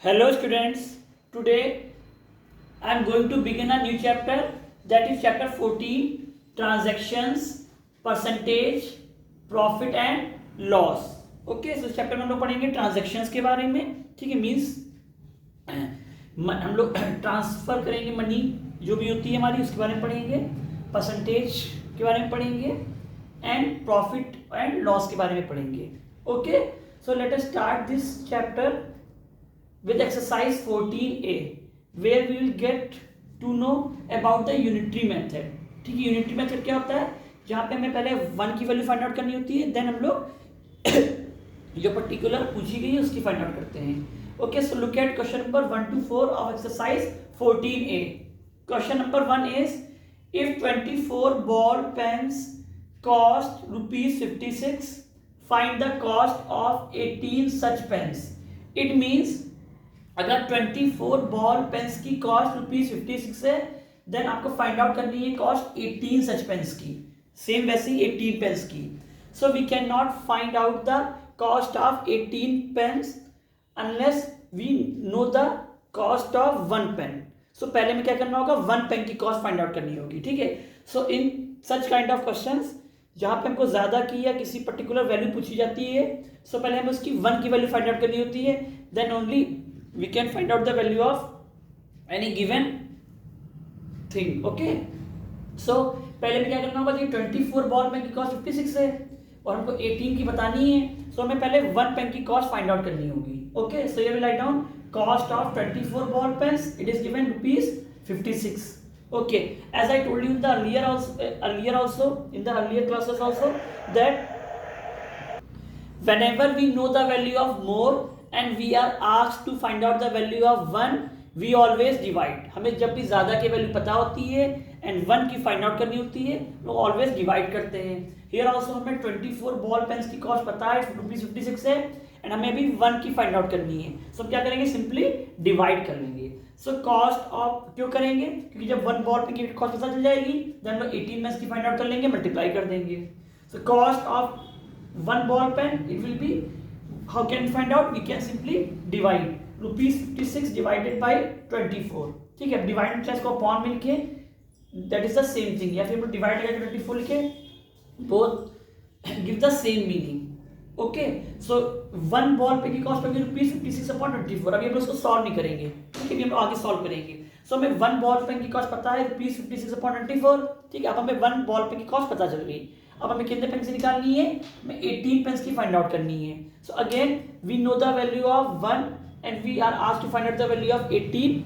Hello students, today I am going to begin a new chapter, that is chapter 14, transactions, percentage, profit and loss. Okay, so chapter में हम लोग पढ़ेंगे transactions के बारे में. ठीक है, मीन्स हम लोग ट्रांसफर करेंगे मनी जो भी होती है हमारी, उसके बारे में पढ़ेंगे. परसेंटेज के बारे में पढ़ेंगे एंड प्रॉफिट एंड लॉस के बारे में पढ़ेंगे. Okay, so let us start this chapter with exercise 14a where we will get to know about the unitary method. ठीक है, यूनिटरी मेथड क्या होता है, जहाँ पे हमें पहले वन की वैल्यू फाइंड आउट करनी होती है, देन हम लोग जो पर्टिकुलर पूछी गई है उसकी फाइंड आउट करते हैं. Okay, so look at question number 1 to 4 of exercise 14a. Question number 1 is if 24 ball pens cost ₹56, find the cost of 18 such pens. It means अगर 24 बॉल पेन्स की कॉस्ट ₹56 है, then आपको find out करनी है cost 18 such pens की. Same वैसे ही 18 pens की. So we can not find out the cost of 18 pens unless we know the cost of one pen. So पहले में क्या करना होगा, वन पेन की कॉस्ट फाइंड आउट करनी होगी. ठीक है, so in such kind of questions जहाँ पे हमको ज़्यादा की या किसी पर्टिकुलर वैल्यू पूछी जाती है, सो पहले हमें उसकी वन की वैल्यू फाइंड आउट करनी होती है, then only we can find out the value of any given thing. Okay, so पहले में क्या करना होगा कि 24 बॉल पेन की कॉस्ट 56 है और हमको 18 की बतानी है, सो हमें पहले वन पेन की कॉस्ट फाइंड आउट करनी होगी. ओके, सो ये will write down cost of 24 ball pens, it is given ₹56. Okay, as I told you in the earlier also in the earlier classes also that whenever we know the value of more and we are asked to find out the value of 1, we always divide. हमें जब भी ज़्यादा की value पता होती है and 1 की find out करनी होती है, लोग ऑलवेज डिवाइड करते हैं. हियर ऑल्सो हमें 24 बॉल पेन्स की कॉस्ट पता है, ₹56 है एंड हमें अभी 1 की फाइंड आउट करनी है. सो क्या करेंगे, सिंपली डिवाइड कर लेंगे. सो कॉस्ट ऑफ क्यों करेंगे, क्योंकि जब 1 बॉल पेन की कॉस्ट पता चल जाएगी, देन हम लोग 18 पेन्स की फाइंड आउट कर लेंगे, मल्टीप्लाई कर देंगे. So cost of 1 ball pen it will be, how can we find out, we can simply divide ₹56 divided by 24. ठीक है, डिवाइड इंटरेस्ट को अपॉन में लिखे, that is the same thing, या फिर डिवाइड करके 24 लिखे, both give the same meaning. Okay, so 1 ball पे की कॉस्ट होगी ₹56 अपॉन 24. अभी हम उसको सॉल्व नहीं करेंगे, ठीक है, हम आगे सॉल्व करेंगे. सो हमें 1 बॉल पेन की कॉस्ट पता है ₹56 अपॉन 24. ठीक है, अब हमें 1 बॉल पेन की कॉस्ट पता चल गई. अब हमें कितने पेन से निकालनी है, हमें 18 पेन्स की फाइंड आउट करनी है. So again we know the value of 1 and we are asked to find out the value of 18.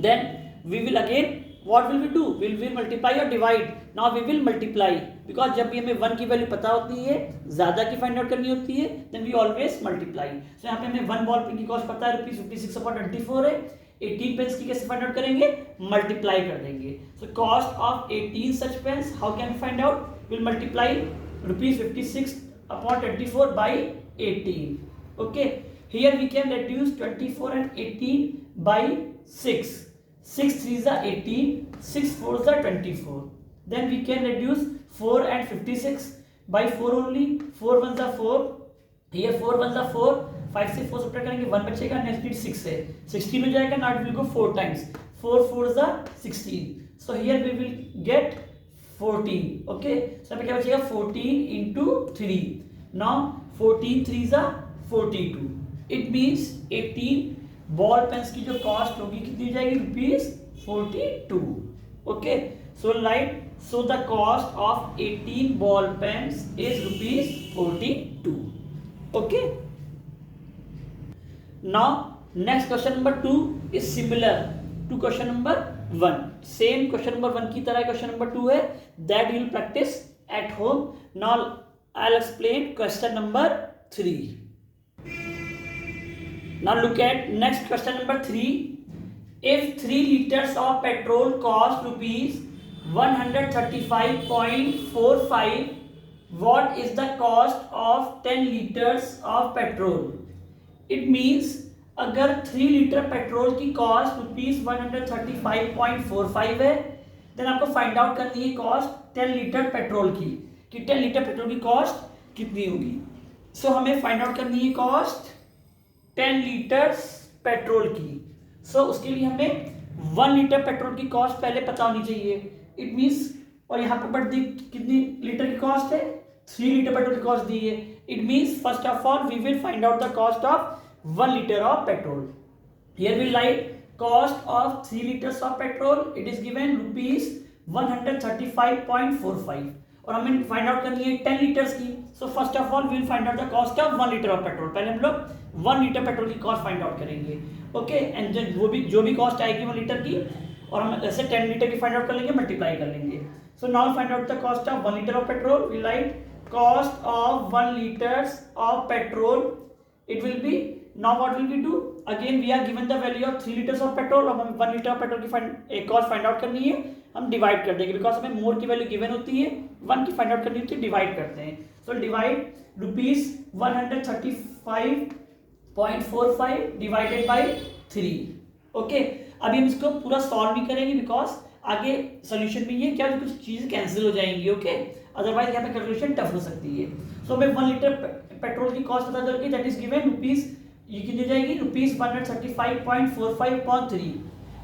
Then we will again what will we do, will we multiply और divide. Now we will multiply, because जब भी हमें 1 की value पता होती है, ज़्यादा की फाइंड आउट करनी होती है, देन वी ऑलवेज मल्टीप्लाई. सो यहाँ पे हमें 1 बॉल पेन की कॉस्ट पता है ₹56 अपॉन 24 है, 18 पेन्स की कैसे फाइंड आउट करेंगे, मल्टीप्लाई कर देंगे. So cost of 18 such pens, how can we find out, will multiply ₹56 upon 24 by 18. Okay, here we can reduce 24 and 18 by 6. 6 3s are 18, 6 4s are 24. Then we can reduce 4 and 56 by 4 only. 4 1s are 4. Here 4 1s are 4. 5 से 4 subtract करेंगे, 1 बचेगा, next 6 है, 16 हो जाएगा. Now it will go 4 times. 4 4s are 16. So here we will get 14. Okay, so यहाँ पे क्या बचेगा, 14 into 3. Now 14 3s are 42. It means 18 ball pens की जो कॉस्ट होगी कितनी हो जाएगी, ₹42. Okay, so right, so the cost of 18 ball pens is ₹42. Okay, now next question number 2 is similar to question number 1. Same question number 1 की तरह question number 2 है, that you will practice at home. Now I will explain question number 3. Now look at next question number 3. If 3 liters of petrol cost ₹135.45, what is the cost of 10 liters of petrol? It means अगर 3 litre petrol की cost ₹135.45 है, then आपको find out करनी है cost 10 litre petrol की, कि 10 litre petrol की cost कितनी होगी. सो हमें फाइंड आउट करनी है कॉस्ट 10 लीटर्स पेट्रोल की। सो उसके लिए हमें 1 लीटर पेट्रोल की कॉस्ट पहले पता होनी चाहिए। इट मीन्स, और यहाँ पर बढ़ती कितनी लीटर की कॉस्ट है, 3 लीटर पेट्रोल की कॉस्ट दी है। It means first of all we will find out the cost of 1 litre of petrol. Here we write cost of 3 liters of petrol, it is given rupees 135.45 और हमें find out करनी है 10 litres की। So first of all we will find out the cost of 1 litre of petrol. पहले हम लोग 1 litre petrol की cost find out करेंगे। ओके, एंड जो भी कॉस्ट आएगी 1 लीटर की, और हम ऐसे 10 लीटर की फाइंड आउट कर लेंगे, मल्टीप्लाई कर लेंगे। So now find out the cost of 1 litre of petrol. We write cost of 1 liters of petrol, it will be, now what will we do, again we are given the value of 3 liters of petrol। अब हमें 1 litre of petrol की cost find out करनी है, हम divide कर देंगे, because हमें मोर की वैल्यू गिवन होती है, 1 की फाइंड आउट करनी होती है, डिवाइड करते हैं। So divide rupees 135.45 divided by 3। Okay, अभी हम इसको पूरा सॉल्व नहीं करेंगे, बिकॉज आगे सोल्यूशन में ये क्या कुछ चीज़ कैंसिल हो जाएंगी। ओके, अदरवाइज यहाँ पे कैलकुलेशन टफ हो सकती है। सो हमें 1 लीटर पेट्रोल की कॉस्ट पता चल गई, दैट इज गिवन रुपीज, ये कितनी जाएगी, rupees 135.45/3।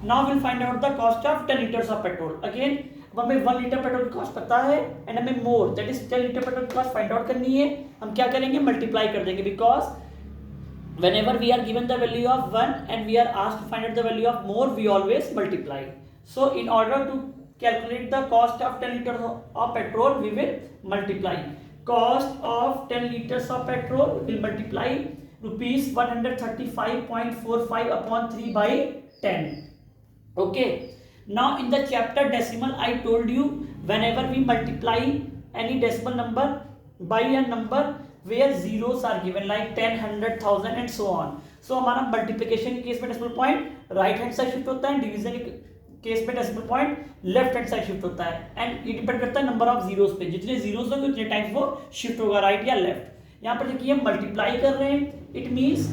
Now will find out the cost of 10 liters of petrol. Again अब हमें 1 लीटर पेट्रोल की कॉस्ट पता है एंड हमें more that is 10 litre petrol की कॉस्ट फाइंड आउट करनी है। हम क्या करेंगे, मल्टीप्लाई कर देंगे, because whenever we are given the value of 1 and we are asked to find out the value of more, we always multiply. So in order to calculate the cost of 10 liters of petrol, we will multiply. Cost of 10 liters of petrol will multiply rupees 135.45/3 by 10. Okay, now in the chapter decimal I told you, whenever we multiply any decimal number by a number where zeros are given like 10, 100, 1000 and so on, so हमारा multiplication के case में decimal point right hand side shift होता है, division के case में decimal point left hand side shift होता है, and ये डिपेंड करता है नंबर ऑफ जीरोस पे, जितने जीरोस होंगे उतने टाइम्स वो शिफ्ट होगा राइट या लेफ्ट। यहाँ पर देखिए हम मल्टीप्लाई कर रहे हैं, इट मीन्स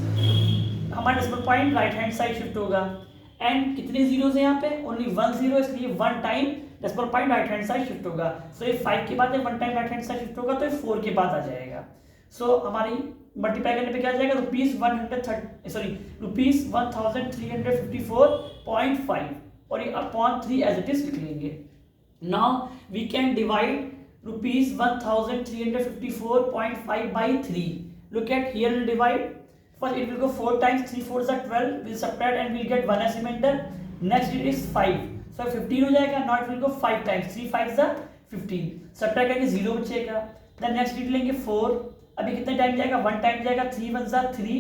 हमारा decimal point right hand side shift होगा, एंड कितने जीरोस हैं यहाँ पे, ओनली 1 जीरो, इसलिए 1 time decimal point right hand side shift होगा। सो ये 5 के बाद 1 time right hand side shift होगा, तो ये 4 के बाद आ जाएगा। सो हमारी मल्टीप्लाई करने पे क्या आ जाएगा, रुपीज 1354.5 और ये अपॉन 3 एज इट इज लिख लेंगे। Now we can divide rupees 1354.5 by 3। Look at here will divide, first it will go 4 times, 3 4s are 12, we'll subtract and we'll get 1 as remainder, next it is 5, so 15 हो जाएगा। now it will go 5 times, 3 5s are 15, subtract करेंगे 0 बचेगा, then next it लेंगे 4, अभी कितने time जाएगा, 1 time जाएगा, 3 1s are 3,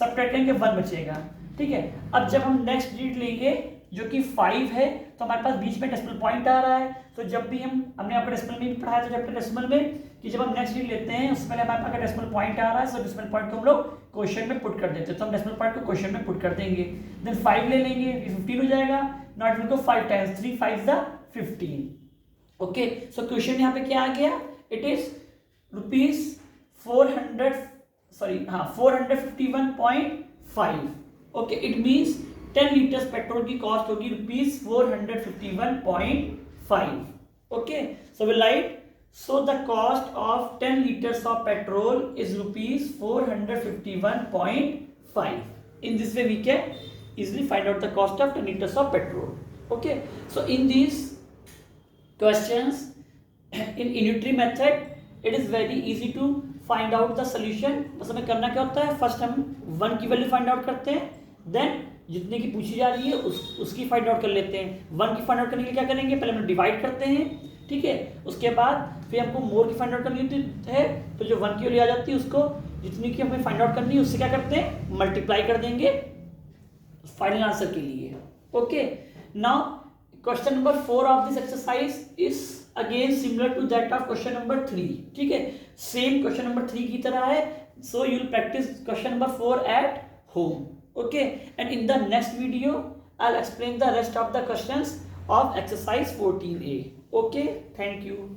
subtract करेंगे 1 बचेगा। ठीक है, अब जब हम नेक्स्ट डिजिट लेंगे जो कि 5 है, तो हमारे पास बीच में डेसिमल पॉइंट आ रहा है। तो जब भी हमने आपको डेसिमल में भी पढ़ाया था चैप्टर डेसिमल में, कि जब हम नेक्स्ट डिजिट लेते हैं उससे पहले हमारे पास डेसिमल पॉइंट आ रहा है, सो डेसिमल पॉइंट को हम लोग क्वेश्चन में पुट कर देते हैं, तो हम डेसिमल पॉइंट को क्वेश्चन में पुट कर देंगे, देन 5 ले लेंगे, 15 हो जाएगा, not will go 5 times, 3 5s are 15। Okay, so question यहाँ पे क्या आ गया, it is rupees 451.5। Okay, it means 10 liters petrol की कॉस्ट होगी rupees 451.5। Okay, so will write, so the cost of 10 liters of petrol is rupees 451.5. in this way we can easily find out the cost of 10 liters of petrol. Okay, so in these questions in unitary method it is very easy to find out the solution। बस हमें करना क्या होता है, first हम 1 की value find out करते हैं, देन जितने की पूछी जा रही है उसकी फाइंड आउट कर लेते हैं। 1 की फाइंड आउट करने के लिए क्या करेंगे, पहले हम डिवाइड करते हैं, ठीक है, उसके बाद फिर हमको मोर की फाइंड आउट करनी होती है, तो जो 1 की वैल्यू आ जाती है उसको जितनी की हमें फाइंड आउट करनी है उससे क्या करते हैं, मल्टीप्लाई कर देंगे फाइनल आंसर के लिए। Okay, now question number 4 of this exercise is again similar to that of question number 3। ठीक है, सेम क्वेश्चन नंबर 3 की तरह है, so you will practice question number 4 at home. Okay, and in the next video I will explain the rest of the questions of exercise 14A. Okay, thank you.